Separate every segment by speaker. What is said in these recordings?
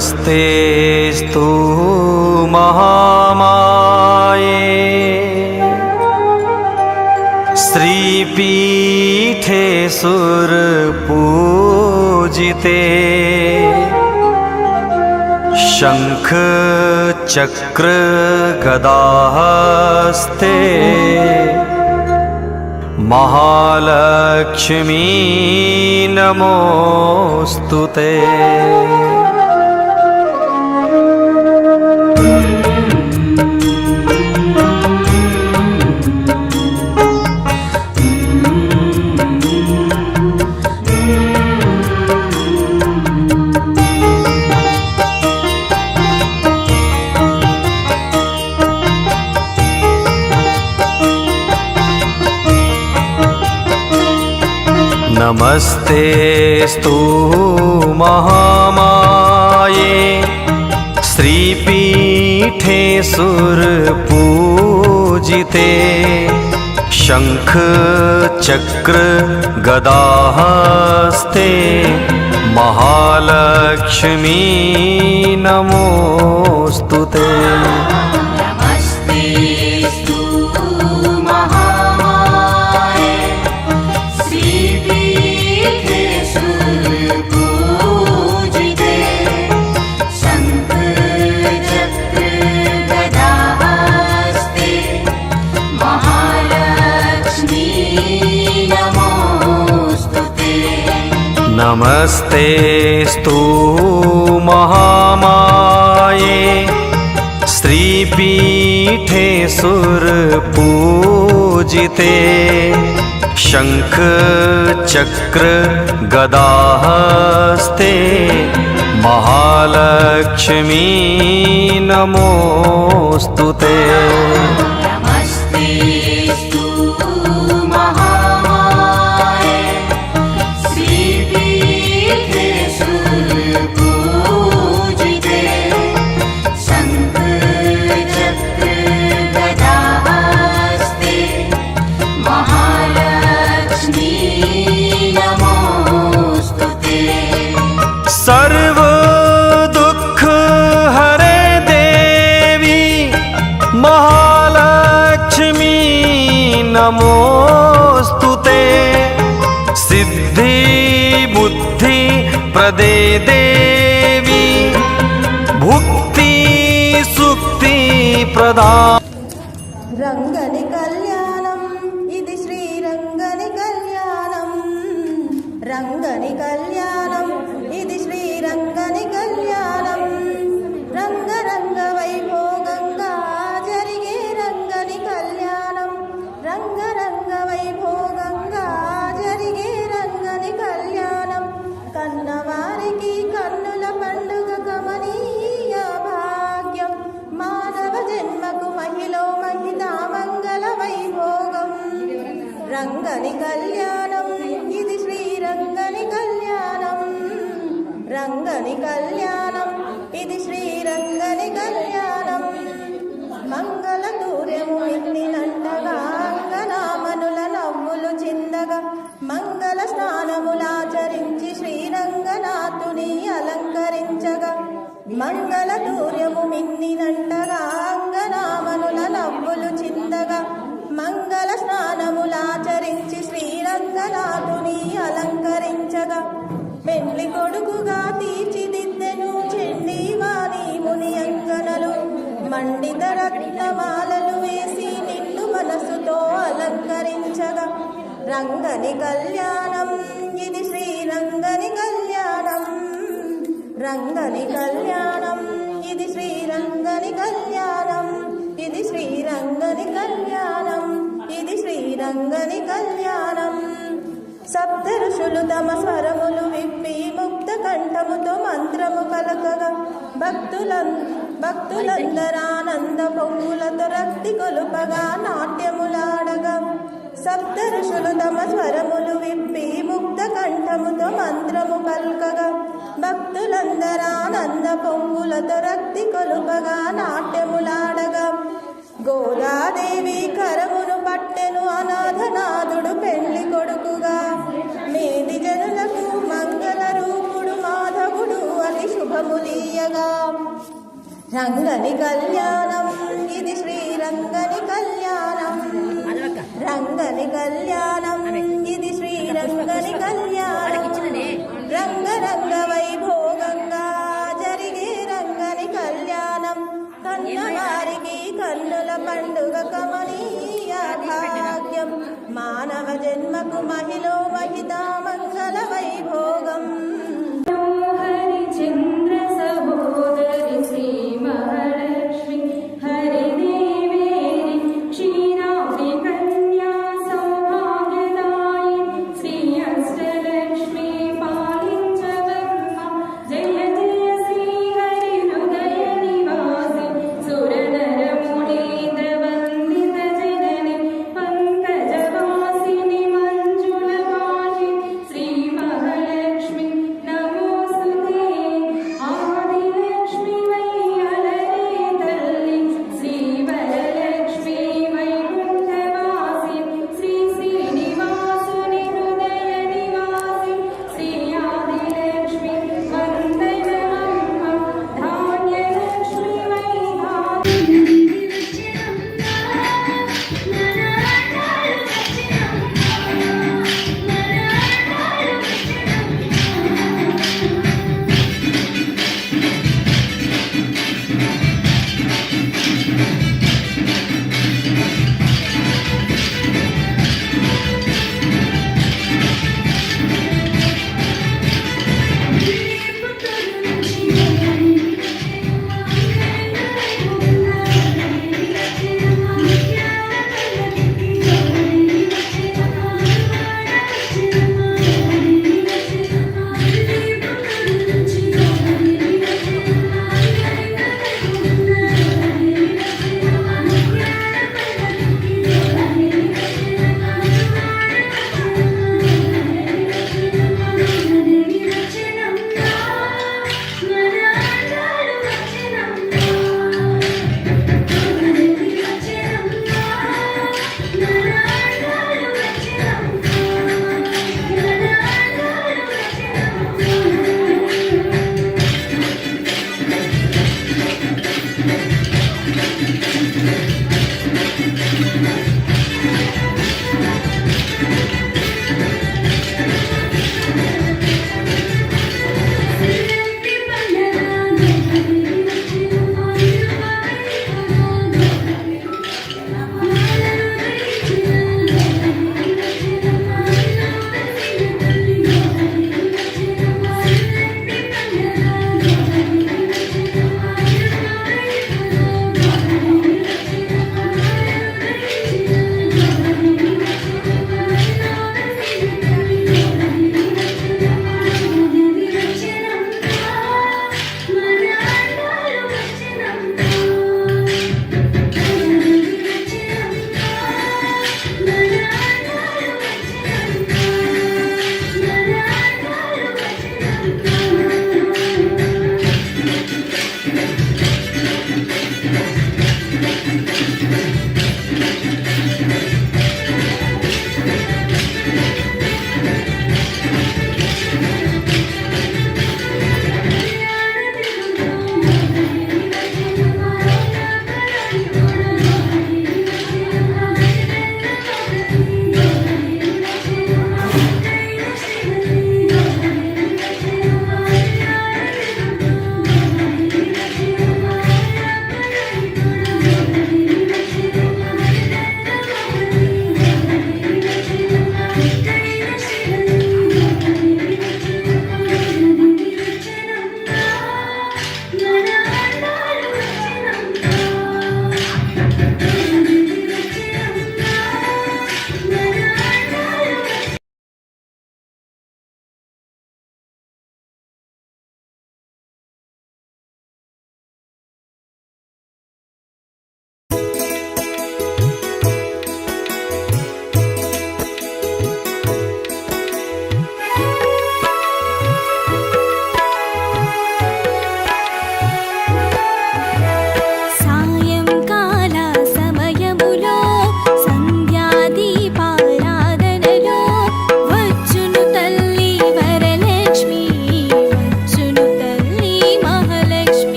Speaker 1: नमस्तेस्तु महामाये श्रीपीठे सुरपूजिते शंख चक्र गदाहस्ते महालक्ष्मी नमोस्तुते। नमस्तेस्तु महामाये श्रीपीठे सुरपूजिते शंख चक्र गदाहस्ते महालक्ष्मी नमोस्तुते। नमस्तेस्तु महामाये श्रीपीठे सुरपूजिते शंख चक्र गदाहस्ते महालक्ष्मी नमोस्तुते। सर्व दुख हरे देवी महालक्ष्मी नमोस्तुते। सिद्धि बुद्धि प्रदे देवी भुक्ति सुक्ति प्रदान।
Speaker 2: రంగని కళ్యాణం ఇది శ్రీ రంగని కళ్యాణం రంగని కళ్యాణం ఇది శ్రీ రంగని కళ్యాణం రంగరంగ వైభోగంగా జరిగే రంగని కళ్యాణం రంగరంగ వైభోగంగా జరిగే రంగని కళ్యాణం కన్నవారికి కన్నుల పండుగ కమనీయ భాగ్యం మానవ జన్మకు మహిళో మహిళా మంగళ వైభోగం రంగని కళ్యాణం ఇది శ్రీ రంగని కళ్యాణం రంగని కళ్యాణం ఇది శ్రీ రంగని కళ్యాణం మంగళ దూర్యము ఎన్నినంటగా అంగనామనుల నవ్వులు చిందగా మంగళ స్నానములాచరించి శ్రీరంగనాథుని అలంకరించగా మంగళ దూర్యము మిన్నినంటగా అంగనామనుల నవ్వులు చిందగా మంగళ స్నానములాచరించి శ్రీరంగనాథుని అలంకరించగా పెండ్లి కొడుకుగా తీర్చిదిద్దెను చండీవాణి ముని అంగనలు మండిత రత్నమాలలు వేసి నిండు మనసుతో అలంకరించగా రంగని కళ్యాణం ఇది శ్రీ రంగని కళ్యాణం రంగని కళ్యాణం ఇది శ్రీ రంగని కళ్యాణం ఇది శ్రీ రంగని కళ్యాణం ఇది శ్రీ రంగని కళ్యాణం సప్త ఋషులు తమ స్వరములు విప్పి ముక్త కంఠముతో మంత్రము పలకగా భక్తులందరానంద పొంగులతో రక్తి కొలుపగా నాట్యములాడగా సప్త ఋషులు తమ స్వరములు విప్పి ముక్త కంఠముతో మంత్రము పల్కగా భక్తులందరానంద పొంగులతో రక్తి కొలుపగా నాట్యములాడగా గోదాదేవి కరమును పట్టెను అనాథనాథుడు పెళ్లి కొడుకుగా మేది జనులకు మంగళ రూపుడు మాధవుడు అని శుభ శుభములీయగా రంగని కళ్యాణం ఇది శ్రీరంగని కళ్యాణం రంగని కళ్యాణం ఇది శ్రీరంగని కళ్యాణం రంగరంగ వైభోగంగా జరిగే రంగని కళ్యాణం కన్నవారికి కన్నుల పండుగ కమనీయ భాగ్యం మానవ జన్మకు మహిళ మహితా మంగళ వైభోగం
Speaker 3: హరిచంద్ర సహోదరి శ్రీ మహాలక్ష్మి హరిదేవేరి క్షీరాబ్ది కన్యా సౌభాగ్యదాయి శ్రీ అష్టలక్ష్మి పాలించవమ్మ జయ జయ శ్రీ హరి హృదయ నివాసి సురనర మునీంద్ర వందిత జనని పంకజవాసిని మంజుల భాషి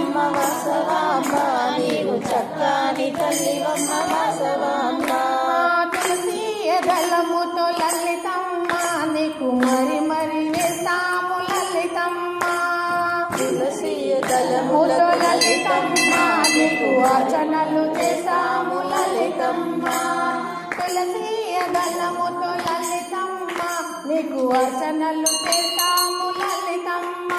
Speaker 2: తల్లివమ్మ వాసవాంబ నీవు చక్కని తల్లివమ్మ వాసవాంబ
Speaker 4: తులసి దళముతో లలితమ్మ నీకు మరి మరి వేస్తాము లలితమ్మ
Speaker 2: తులసి దళముతో
Speaker 4: లలితమ్మ నీకు అర్చనలు చేస్తాము లలితమ్మ తులసి దళముతో లలితమ్మ నీకు అర్చనలు చేస్తాము లలితమ్మ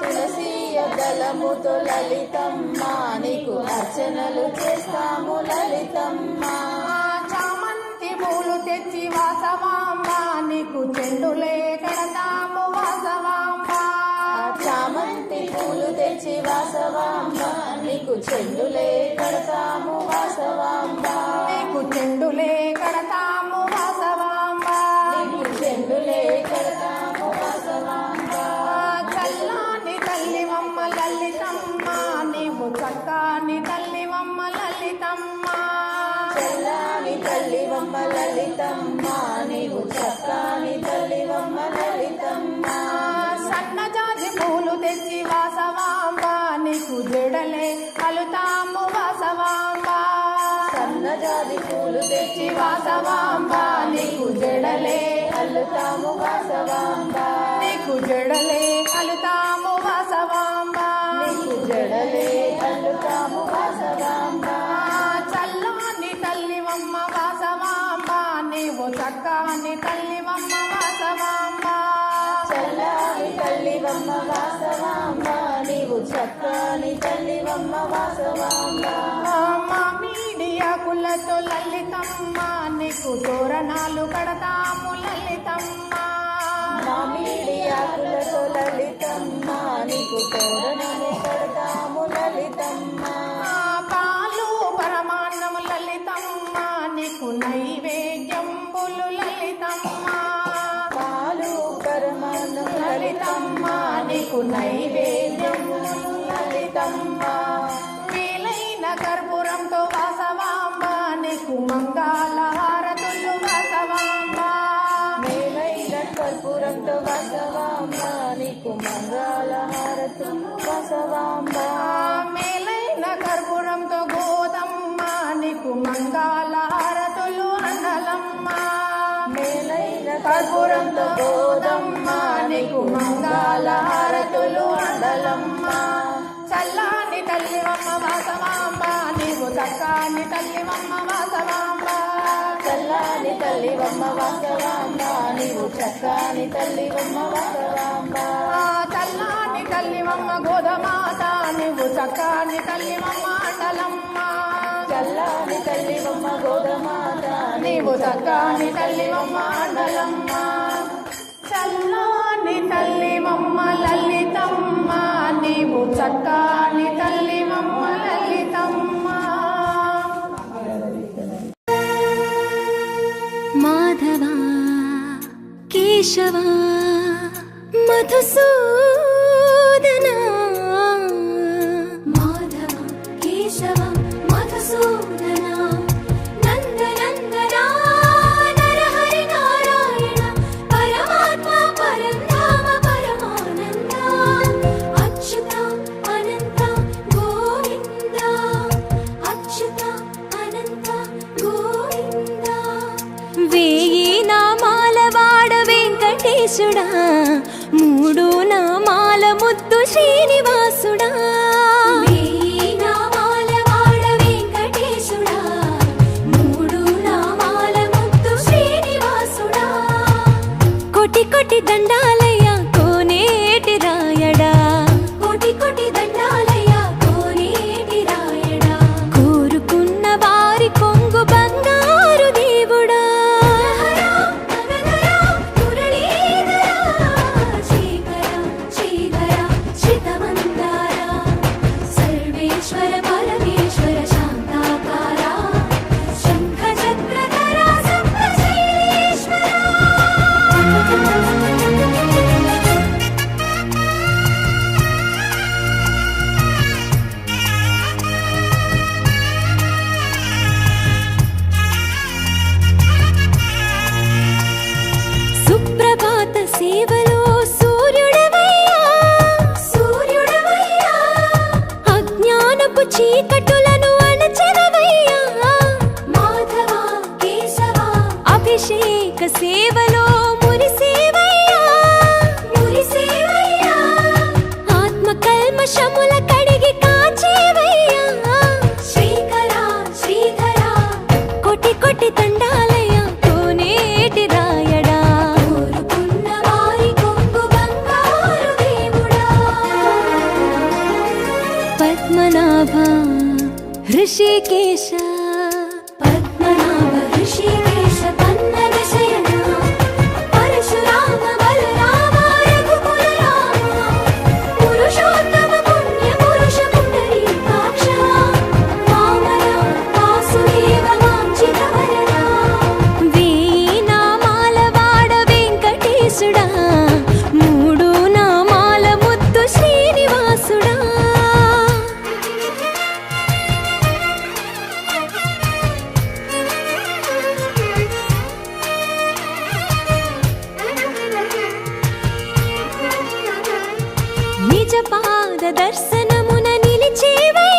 Speaker 2: తులసి దళముతో లలితమ్మ నీకు అర్చనలు చేస్తాము లలితమ్మ
Speaker 4: చామంతి పూలు తెచ్చి వాసవాంబ నీకు చెండులే కడతాము వాసవాంబ
Speaker 2: చామంతి పూలు తెచ్చి వాసవాంబ నీకు చెండులే కడతాము వాసవాంబ
Speaker 4: నీకు చెండులే కడతాము వాసవాంబ
Speaker 2: నీకు చెండులే కడతాము వాసవాంబ
Speaker 4: చల్లాని తల్లివమ్మ లలితమ్మ నీవు చక్కని తల్లివమ్మ లలితమ్మ
Speaker 2: చల్లాని తల్లివమ్మ లలితమ్మ నీవు చక్కని తల్లివమ్మ లలితమ్మ
Speaker 4: సన్నజాజి పూలు తెచ్చి వాసవాంబ నీకు జడలే కలుతాము వాసవాంబ
Speaker 2: సన్నజాతి పూలు తెచ్చి
Speaker 4: వాసవాంబ నీకు జడలే
Speaker 2: అల్లుతాము వాసవాంబ
Speaker 4: నీకు జడలే కలుతాము వాసవాంబ
Speaker 2: నీకు జడలే అల్లుతాము వాసవాంబ
Speaker 4: చల్లాని తల్లివమ్మ వాసవాంబ నీవు చక్కని తల్లివమ్మ వాసవాంబ
Speaker 2: చల్లాని తల్లివమ్మ వాసవాంబ నీవు చక్కని తల్లివమ్మ వాసవాంబ
Speaker 4: మామిడియాకులతో లలితమ్మ నీకు తోరణాలు కడతాము లలితమ్మ
Speaker 2: మామిడి ఆకులతో లలితమ్మ నీకు తోరణము కడతాము లలితమ్మ
Speaker 4: పాలు పరమాన్నము లలితమ్మ నీకు నైవేద్యంబులు లలితమ్మ
Speaker 2: పాలు పరమాన్నం
Speaker 4: లలితమ్మ నీకు నైవేద్యములు లలితమ్మ వీలైన కర్పూరంతో వాసవాంబ నీకు మంగళ హారతులు వాసవాంబ
Speaker 2: మేలైన కర్పూరంతో వాసవాంబ నీకు మంగళహారతులు వాసవాంబ
Speaker 4: మేలైన కర్పూరంతో గోదమ్మ నీకు మంగళ హారతులు అండలమ్మ
Speaker 2: మేలైన
Speaker 4: కర్పూరంతో గోదమ్మ నీకు మంగళ హారతులు అండలమ్మ చల్లాని తల్లివమ్మ వాసవాంబ నీవు చక్కని తల్లివమ్మ వాసవాంబ
Speaker 2: చల్లాని తల్లివమ్మ వాసవాంబ నీవు చక్కని తల్లివమ్మ వాసవాంబ
Speaker 4: చల్లాని తల్లివమ్మ గోదమాత నీవు చక్కని తల్లివమ్మ అండలమ్మ
Speaker 2: చల్లాని తల్లివమ్మ గోదమాత
Speaker 4: నీవు చక్కని తల్లివమ్మ అండలమ్మ చల్లాని తల్లివమ్మ లలితమ్మ నీవు చక్కని తల్లివమ్మ లలితమ్మ
Speaker 5: మాధవ కేశవ మధుసూదన మాధవ కేశవ మధుసూదన నందనందన నరహరి నారాయణ పరమాత్మ పరంధామ పరమానంద అచ్యుత అనంత గోవింద అచ్యుత అనంత గోవింద వేయి నామాల వాడ వెంకటేశుడా మూడు నామాల ముద్దు శ్రీనివాసుడా వేయి నామాల వాడ వెంకటేశుడా మూడు నామాల ముద్దు శ్రీనివాసుడా కోటి కోటి దండాలయ్య కోనేటి రాయడా కోటి కోటి దండాలయ్య కోనేటి రాయడా కోరుకున్న వారి కొంగు బంగారు దేవుడా మురళీధర శ్రీకర శ్రీధర శ్రీతమ పద్మనాభ ఋషికేశ పద్మనాభ ఋషికేశ పన్నగ శయన పరశురామ బలరామ రఘుకుల రామ పురుషోత్తమ పుణ్య పురుష పుండరీకాక్ష వామన వాసుదేవ వాంఛిత వరద వేయి నామాల వాడ వెంకటేశుడా మూడు నామాల ముద్దు శ్రీనివాసుడా నిజ పాద దర్శనమున నిలిచేవై